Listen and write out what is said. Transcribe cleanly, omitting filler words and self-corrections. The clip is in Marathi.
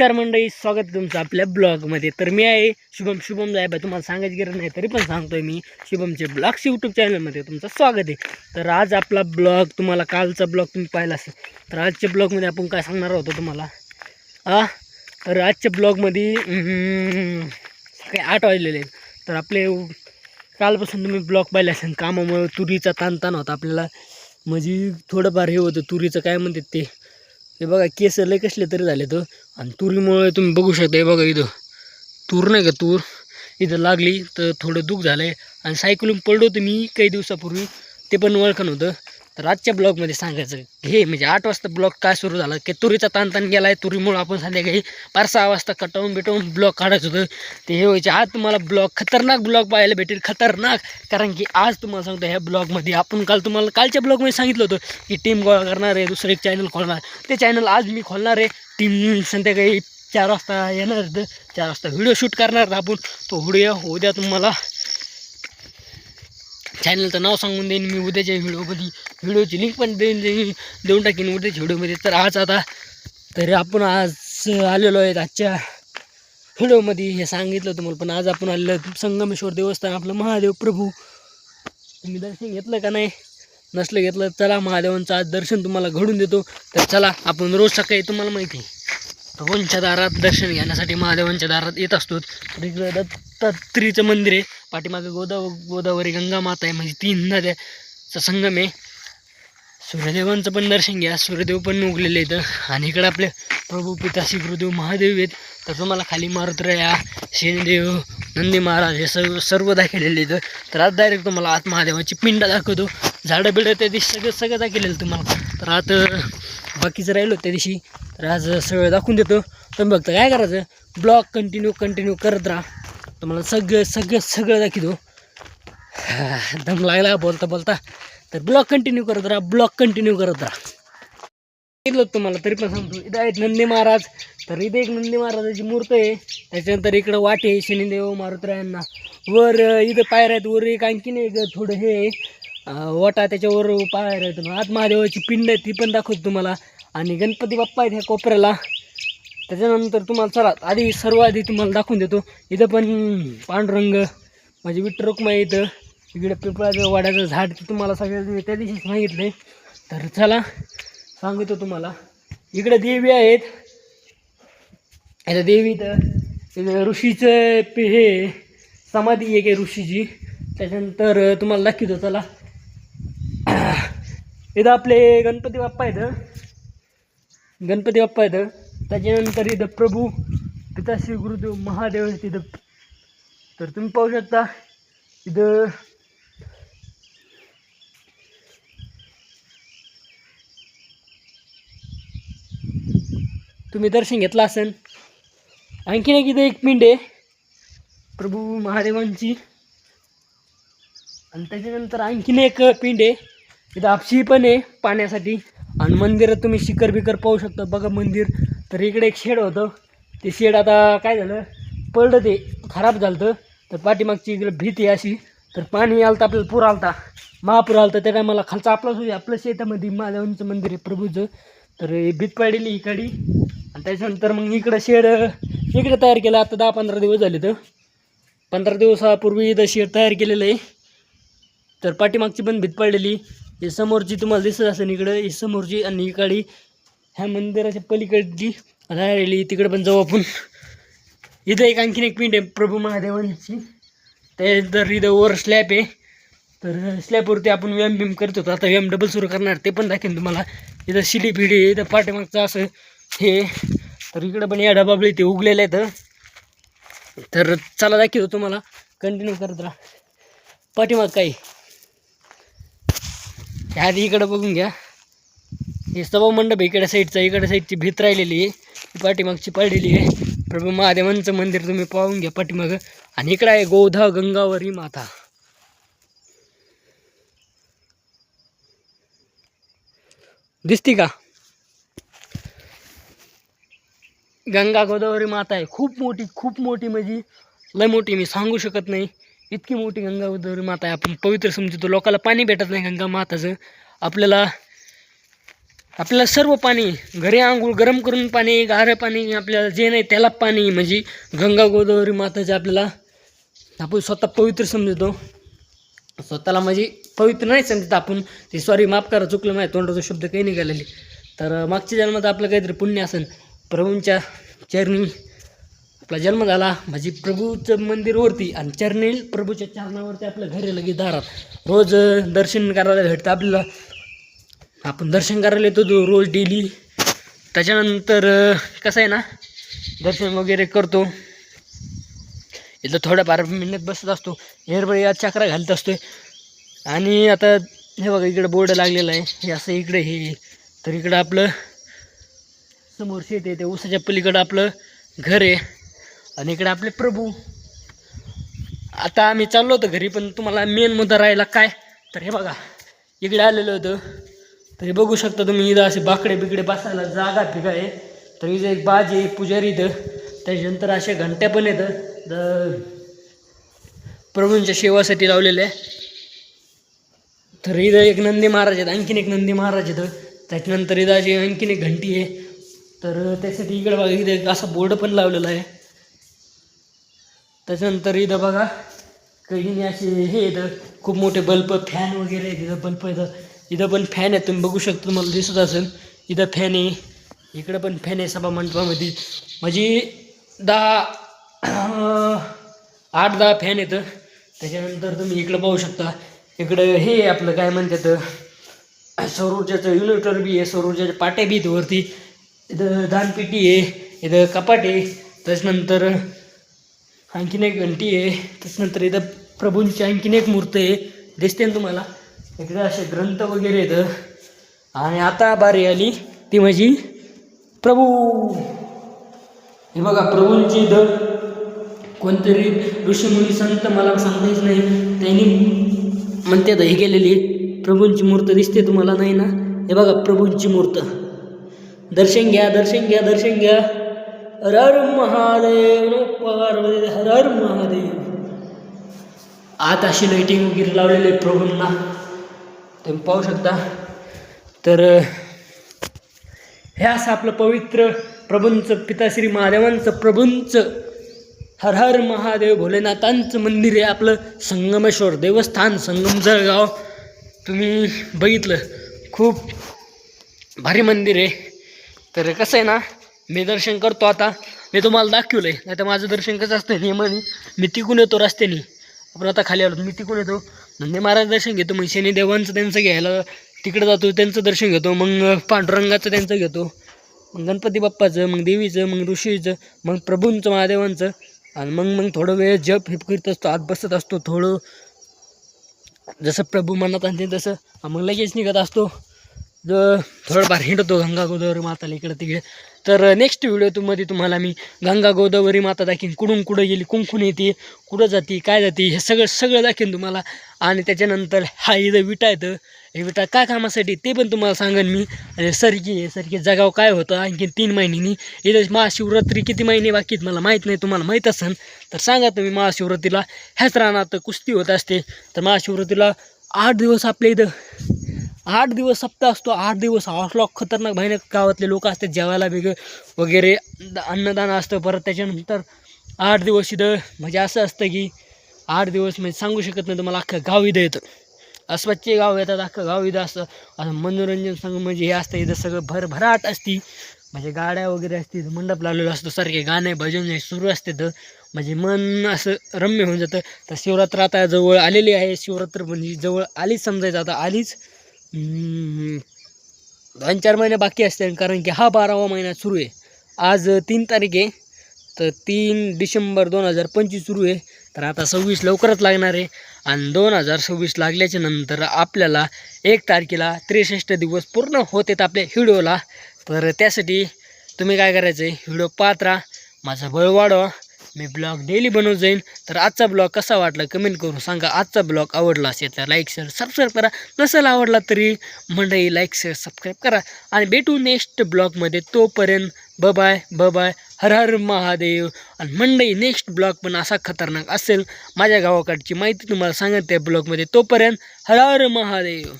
नमस्कार मंडळी, स्वागत आहे तुमचं आपल्या ब्लॉगमध्ये. तर मी आहे शुभम जायबा. तुम्हाला सांगायची गरज नाही तरी पण सांगतोय मी. शुभमचे ब्लॉग्स यूट्यूब चॅनलमध्ये तुमचं स्वागत आहे. तर आज आपला ब्लॉग, तुम्हाला कालचा ब्लॉग तुम्ही पाहिला असेल, तर आजच्या ब्लॉगमध्ये आपण काय सांगणार होतो तुम्हाला. तर आजच्या ब्लॉगमध्ये सकाळी 8 वाजलेले आहेत. तर आपले कालपासून तुम्ही ब्लॉग पाहिले असेल, कामामुळे तुरीचा ताण होता आपल्याला. म्हणजे थोडंफार हे होतं तुरीचं, काय म्हणतात ते, हे बघा केस लय कसले तरी झाले तर. आणि तुरीमुळे तुम्ही बघू शकता, हे बघा इथं तूर नाही का, तूर इथं लागली तर थोडं दुःख झालं आहे. आणि सायकलून पडलो होतं मी काही दिवसापूर्वी, ते पण ओळखण होतं. तर आजच्या ब्लॉगमध्ये सांगायचं हे म्हणजे 8 वाजता ब्लॉग काय सुरू झाला की तुरीचा ताण गेला आहे. तुरीमुळं आपण संध्याकाळी 5-6 वाजता कटावून ब्लॉग काढायचं होतं. ते हे व्हायचे. आज तुम्हाला ब्लॉग, खतरनाक ब्लॉग पाहायला भेटेल, खतरनाक. कारण की आज तुम्हाला सांगतो, ह्या ब्लॉगमध्ये आपण कालच्या ब्लॉगमध्ये सांगितलं होतं की टीम गोळा करणार आहे, दुसरं एक चॅनल खोलणार. ते चॅनल आज मी खोलणार आहे. टीम संध्याकाळी 4 वाजता येणार, 4 वाजता व्हिडिओ शूट करणार आपण. तो व्हिडिओ उद्या तुम्हाला चॅनलचं नाव सांगून देईन मी उद्याच्या व्हिडिओमध्ये. व्हिडिओची लिंक पण देऊन टाकीन उद्याच्या व्हिडिओमध्ये. तर आपण आज आलेलो आहेत आजच्या व्हिडिओमध्ये, हे सांगितलं तुम्हाला. पण आज आपण आलेलो संगमेश्वर देवस्थान, आपलं महादेव प्रभू. तुम्ही दर्शन घेतलं का नाही? नसलं घेतलं, चला महादेवांचं आज दर्शन तुम्हाला घडून देतो. तर चला, आपण रोज सकाळी तुम्हाला माहिती आहे भगवानच्या दारात दर्शन घेण्यासाठी महादेवांच्या दारात येत असतो. तर इकडं दत्तात्रेयचं मंदिर आहे, पाठीमागे गोदावरी गंगा माता आहे, म्हणजे 3 नद्याचा संगम आहे. सूर्यदेवांचं पण दर्शन घ्या, सूर्यदेव पण उगलेले आहेत. आणि इकडं आपले प्रभू पिताश्री गुरुदेव महादेव आहेत. तर तुम्हाला खाली मारुतराया, शनिदेव, नंदी महाराज हे सर्व दाखवलेले आहेत. तर आज डायरेक्ट तुम्हाला आत महादेवाची पिंड दाखवतो. झाडं बिडं त्या दिवशी सगळं दाखवलेलं तुम्हाला. तर आता बाकीचं राहिलो त्या दिवशी, तर आज सगळं दाखवून देतो. तुम्ही बघता काय करायचं, ब्लॉग कंटिन्यू करत राहा. तुम्हाला सगळं दाखवतो. दम लागला बोलता. तर ब्लॉग कंटिन्यू करत राहा. सांगितलं तुम्हाला तरी पण सांगतो. इथं आहेत नंदी महाराज. तर इथे एक नंदी महाराजाची मूर्ती आहे. त्याच्यानंतर इकडं वाटे शनिदेव मारुतरायांना. वर इथं पायऱ्या आहेत. वर एक आणखीन एक थोडं हे वाटा, त्याच्यावर पायऱ्या आहेत. आत महादेवाची पिंड आहे, ती पण दाखवतो तुम्हाला. आणि गणपती बाप्पा आहेत ह्या कोपऱ्याला. त्याच्यानंतर तुम्हाला चला सर्व आधी तुम्हाला दाखवून देतो. इथं पण पांडुरंग म्हणजे विठ्ठल रुक्माई. इथं इकडे पिपळाचं वाड्याचं झाड, ते तुम्हाला सगळ्या त्या दिवशी सांगितलं आहे. तर चला सांगतो तुम्हाला. इकडे देवी आहेत. आता देवी तर ऋषीचं हे समाधी आहे की ऋषीची. त्याच्यानंतर तुम्हाला दाखवतो चला. इथं आपले गणपती बाप्पा आहेत. त्याच्यानंतर इथं प्रभू पिताश्री गुरुदेव महादेव आहेत तिथं. तर तुम्ही पाहू शकता इथं तुम्ही दर्शन घेतलं असेल. आणखीन एक पिंड आहे प्रभू महादेवांची. आणि त्याच्यानंतर आणखीन एक पिंड आहे. इथं आपशी पण आहे पाण्यासाठी. आणि मंदिरात तुम्ही शिखर पाहू शकता. बघा मंदिर. तर इकडे एक शेड होतं, ते शेड आता काय झालं, पडलं, ते खराब झालं. तर पाठीमागची इकडे भीती अशी. तर पाणी आलं तर आपल्याला पूर आलता, महापूर आलता. त्या टायमाला खालचं आपलं शेतामध्ये महादेवांचं मंदिर आहे प्रभूचं. तर भीत पडलेली इकडे. आणि त्याच्यानंतर मग इकडं शेड इकडे तयार केलं. आता 10-15 दिवस झाले. तर 15 दिवसापूर्वी इथं शेड तयार केलेलं आहे. तर पाठीमागची पण भीत पडलेली. हे समोरची तुम्हाला दिसत असेल इकडं, ही समोरची. आणि इकडे ह्या मंदिराच्या पलीकडची राहिलेली, तिकडे पण जाऊ आपण. इथं आणखीन एक पिंड आहे प्रभू महादेवांची. त्यानंतर इथं वर स्लॅब आहे. तर स्लॅबवरती आपण व्यायाम करत होतो. आता व्यायाम डबल सुरू करणार, ते पण दाखवेन तुम्हाला. इथं शिडी फिडी, इथं पाठीमागचं असं हे. तर इकडं पण या डबाबळी ते उगलेलं आहेत. तर चला दाखवतो तुम्हाला, कंटिन्यू करत राहा. पाठीमाग काही आधी इकडं बघून घ्या. हे सभा मंडप इकडे साईडची भीत राहिलेली आहे, पाठीमागची पडलेली आहे. प्रभू महादेवांचं मंदिर तुम्ही पाहून घ्या पाठीमागं. आणि इकडं आहे गोधा गंगावरी माता. दिसती का? गंगा गोदावरी माता आहे. खूप मोठी म्हणजे लय मोठी, मी सांगू शकत नाही इतकी मोठी गंगा गोदावरी माता आहे. आपण पवित्र समजतो. लोकांना पाणी भेटत नाही गंगा माताचं. आपल्याला आपल्याला सर्व पाणी घरी आंघोळ गरम करून पाणी, गारं पाणी, आपल्याला जे नाही त्याला पाणी, म्हणजे गंगा गोदावरी माताचे आपल्याला आपण स्वतः पवित्र समजतो. स्वतःला म्हणजे पवित्र नाही समजत आपण, ते सॉरी माफ करा चुकलं माझ्या तोंडाचा शब्द काही निघालेले. तर मागच्या जन्मात आपलं काहीतरी पुण्य असेल, प्रभूंच्या चरणी आपला जन्म झाला म्हणजे प्रभूचं मंदिरवरती आणि चरणी प्रभूच्या चरणावरती आपलं घरी लगेच दारात रोज दर्शन करायला भेटतं आपल्याला. आपण दर्शन करायला येतो रोज डेली. त्याच्यानंतर कसं आहे ना, दर्शन वगैरे करतो, इथं थोड्याफार मिनिट बसत असतो, या चक्रा घालत असतो. आणि आता हे बघा इकडे बोर्ड लागलेला आहे, हे असं इकडे हे, तर इकडं आपलं समोर शेत आहे, ते ऊसाच्या पलीकडं आपलं घर आहे आणि इकडे आपले प्रभू. आता आम्ही चाललो होतो घरी, पण तुम्हाला मेन मुद्दा राहिला काय, तर हे बघा इकडे आलेलं होतं. तर हे बघू शकता तुम्ही, इथं असे बाकडे बिकडे बसायला जागा फिका आहे. तर इथं एक बाज आहे पुजारी इथं, त्याच्यानंतर अशा घंट्या पण येतं प्रभूंच्या सेवासाठी लावलेल्या आहे. तर इथं एक नंदी महाराज आहेत, आणखीन एक नंदी महाराज येतं, त्याच्यानंतर इथं अशी आणखीन एक घंटी आहे. तर त्यासाठी इकडे बघा इथं असा बोर्ड पण लावलेला आहे. त्याच्यानंतर इथं बघा काही असे हे येतं, खूप मोठे बल्ब फॅन वगैरे आहे, तिथं बल्ब येतं, इथं पण फॅन आहे, तुम्ही बघू शकता, तुम्हाला दिसत असेल इथं फॅन आहे, इकडं पण फॅन आहे सभा मंडपामध्ये, म्हणजे 8-10 फॅन येतं. त्याच्यानंतर तुम्ही इकडं पाहू शकता, इकडं हे आपलं काय म्हणतात सौर ऊर्जाचं युनिटर बी आहे, सौर ऊर्जाच्या पाट्या बी आहेत वरती, इथं दानपेटी आहे, इथं कपाट आहे. त्याच्यानंतर आणखीन एक घंटी आहे. त्याच्यानंतर इथं प्रभूंची आणखीन एक मूर्ती आहे, दिसते ना तुम्हाला. इकडे असे ग्रंथ वगैरे येतं. आणि आता बारी आली ती माझी प्रभू. हे बघा प्रभूंची इथं कोणतरी ऋषीमुनी संत मला सांगायचं नाही, त्यांनी म्हणतात हे केलेली प्रभूंची मूर्त दिसते तुम्हाला नाही ना, हे बघा प्रभूंची मूर्त. दर्शन घ्या, दर्शन घ्या, दर्शन घ्या. हर हर महादेव, पार्वती हर हर महादेव. आत अशी लाईटिंग वगैरे लावलेली आहे प्रभूंना, तुम्ही पाहू शकता. तर हे असं आपलं पवित्र प्रभूंचं, पिताश्री महादेवांचं, प्रभूंचं, हर हर महादेव भोलेनाथांचं मंदिर आहे आपलं संगमेश्वर देवस्थान, संगम जळगाव. तुम्ही बघितलं खूप भारी मंदिर आहे. तर कसं आहे ना, मी दर्शन करतो, आता मी तुम्हाला दाखवलं आहे, नाही तर माझं दर्शन कसं असतं नियमाने, मी तिकून येतो रस्त्याने, आपण आता खाली आलो, मी तिकून येतो, नंदी महाराज दर्शन घेतो, मग शनिदेवांचं त्यांचं घ्यायला तिकडे जातो, त्यांचं दर्शन घेतो, मग पांडुरंगाचं त्यांचं घेतो, मग गणपती बाप्पाचं, मग देवीचं, मग ऋषीचं, मग प्रभूंचं महादेवांचं, आणि मग थोडं वेळ जप हिप करीत असतो, आत बसत असतो थोडं, जसं प्रभू म्हणत आणते तसं, मग लगेच निघत असतो, थोडंफार हिंडतो गंगा गोदावरी माताला इकडं तिकडे. तर नेक्स्ट व्हिडिओमध्ये तुम्हाला मी गंगा गोदावरी माता दाखीन, कुठून कुठं गेली, कुंकून येते, कुठं जाते, काय जाते, हे सगळं दाखीन तुम्हाला. आणि त्याच्यानंतर हा इथं विटा येतं, हे विटा काय कामासाठी ते पण तुम्हाला सांगेन मी. आणि सरकी जगाव काय होतं आणखी 3 महिन्यांनी. इथं महाशिवरात्री किती महिने बाकी आहेत मला माहीत नाही, तुम्हाला माहीत असेल तर सांगा तुम्ही. महाशिवरात्रीला ह्याच रानात कुस्ती होत असते. तर महाशिवरात्रीला 8 दिवस आपल्या इथं 8 दिवस सप्ताह असतो. 8 दिवस लॉक खतरनाक भयानक गावातले लोक असतात, जेवायला वेगळं वगैरे अन्नदान असतं. परत त्याच्यानंतर 8 दिवस इथं म्हणजे असं असतं की 8 दिवस म्हणजे सांगू शकत नाही तुम्हाला. अख्खं गाव इथं येतं, अस्वच्छ गाव येतात, अख्खं गाव इथं असतं. असं मनोरंजन सांग म्हणजे हे असतं इथं सगळं भरभराट असती, म्हणजे गाड्या वगैरे असतील, मंडप लावलेला असतो, सारखे गाणे भजन सुरू असते, तर म्हणजे मन असं रम्य होऊन जातं. तर शिवरात्र आता जवळ आलेली आहे, शिवरात्र म्हणजे जवळ आलीच समजायचं, आता आलीच. 2-4 महिने बाकी असते, कारण की हा 12वा महिना सुरू आहे. आज 3 तारीख आहे, तर 3 डिसेंबर 2025 सुरू आहे. तर आता 26 लवकरच लागणार आहे. आणि 2026 लागल्याच्या नंतर आपल्याला 1 तारखेला 63 दिवस पूर्ण होतात आपल्या व्हिडिओला. तर त्यासाठी तुम्ही काय करायचं आहे, व्हिडिओ पाहत राहा, माझा बळ वाढवा, मी ब्लॉग डेली बनवत जाईन. तर आजचा ब्लॉग कसा वाटला कमेंट करून सांगा. आजचा ब्लॉग आवडला असेल तर लाईक शेअर सबस्क्राईब करा, नसेल आवडला तरी मंडळी लाईक शेअर सबस्क्राईब करा. आणि भेटू नेक्स्ट ब्लॉगमध्ये, तोपर्यंत बाय हर हर महादेव. आणि मंडळी नेक्स्ट ब्लॉग पण असा खतरनाक असेल, माझ्या गावाकडची माहिती तुम्हाला सांगत त्या ब्लॉगमध्ये. तोपर्यंत हर हर महादेव.